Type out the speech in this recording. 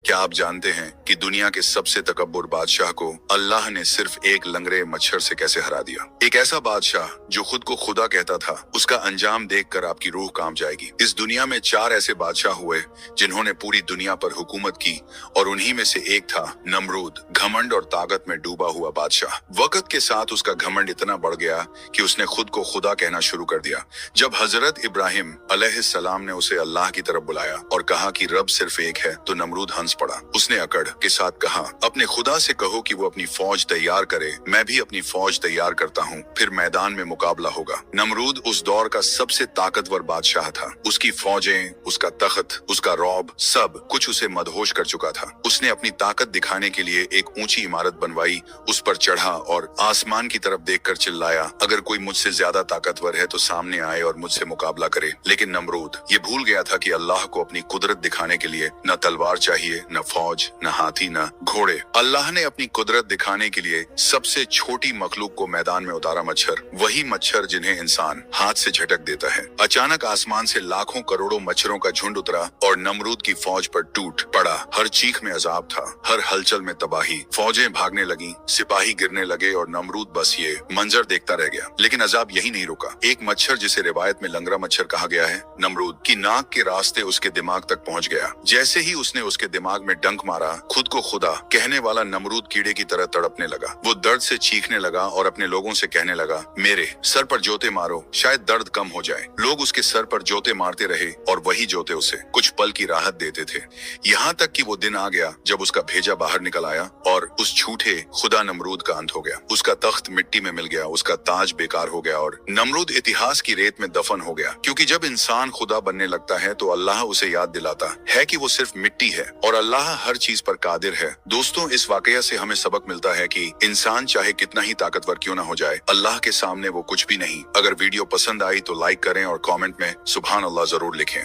क्या आप जानते हैं कि दुनिया के सबसे तकब्बुर बादशाह को अल्लाह ने सिर्फ एक लंगड़े मच्छर से कैसे हरा दिया? एक ऐसा बादशाह जो खुद को खुदा कहता था, उसका अंजाम देखकर आपकी रूह कांप जाएगी। इस दुनिया में 4 ऐसे बादशाह हुए जिन्होंने पूरी दुनिया पर हुकूमत की और उन्हीं में से एक था नमरूद, घमंड और ताकत में डूबा हुआ बादशाह। वक्त के साथ उसका घमंड इतना बढ़ गया कि उसने खुद को खुदा कहना शुरू कर दिया। जब हजरत इब्राहिम अलैहिस्सलाम ने उसे अल्लाह की तरफ बुलाया और कहा कि रब सिर्फ एक है, तो नमरूद हंस पड़ा। उसने अकड़ के साथ कहा, अपने खुदा से कहो कि वो अपनी फौज तैयार करे, मैं भी अपनी फौज तैयार करता हूँ, फिर मैदान में मुकाबला होगा। नमरूद उस दौर का सबसे ताकतवर बादशाह था। उसकी फौजें, उसका तख्त, उसका रौब, सब कुछ उसे मदहोश कर चुका था। उसने अपनी ताकत दिखाने के लिए एक ऊंची इमारत बनवाई, उस पर चढ़ा और आसमान की तरफ देखकर चिल्लाया, अगर कोई मुझसे ज्यादा ताकतवर है तो सामने आए और मुझसे मुकाबला करे। लेकिन नमरूद ये भूल गया था कि अल्लाह को अपनी कुदरत दिखाने के लिए न तलवार चाहिए, न फौज, न हाथी, न घोड़े। अल्लाह ने अपनी कुदरत दिखाने के लिए सबसे छोटी मखलूक को मैदान में उतारा, मच्छर। वही मच्छर जिन्हें इंसान हाथ से झटक देता है। अचानक आसमान से लाखों करोड़ों मच्छरों का झुंड उतरा और नमरूद की फौज पर टूट पड़ा। हर चीख में अजाब था, हर हलचल में तबाही। फौजें भागने लगी, सिपाही गिरने लगे और नमरूद बस ये मंजर देखता रह गया। लेकिन अजाब यही नहीं रुका। एक मच्छर, जिसे रिवायत में लंगड़ा मच्छर कहा गया है, नमरूद की नाक के रास्ते उसके दिमाग तक पहुंच गया। जैसे ही उसने उसके दिमाग में डंक मारा, खुद को खुदा कहने वाला नमरूद कीड़े की तरह तड़पने लगा। वो दर्द से चीखने लगा और अपने लोगों से कहने लगा, मेरे सर पर जोते मारो, शायद दर्द कम हो जाए। लोग उसके सर पर जोते मारते रहे और वही जोते उसे कुछ पल की राहत देते थे। यहाँ तक कि वो दिन आ गया जब उसका भेजा बाहर निकल आया और उस झूठे खुदा नमरूद का अंत हो गया। उसका तख्त मिट्टी में मिल गया, उसका ताज बेकार हो गया और नमरूद इतिहास की रेत में दफन हो गया। क्योंकि जब इंसान खुदा बनने लगता है तो अल्लाह उसे याद दिलाता है कि वो सिर्फ मिट्टी है और अल्लाह हर चीज पर कादिर है। दोस्तों, इस वाकया से हमें सबक मिलता है कि इंसान चाहे कितना ही ताकतवर क्यों ना हो जाए, अल्लाह के सामने वो कुछ भी नहीं। अगर वीडियो पसंद आई तो लाइक करें और कमेंट में सुभान अल्लाह जरूर लिखें।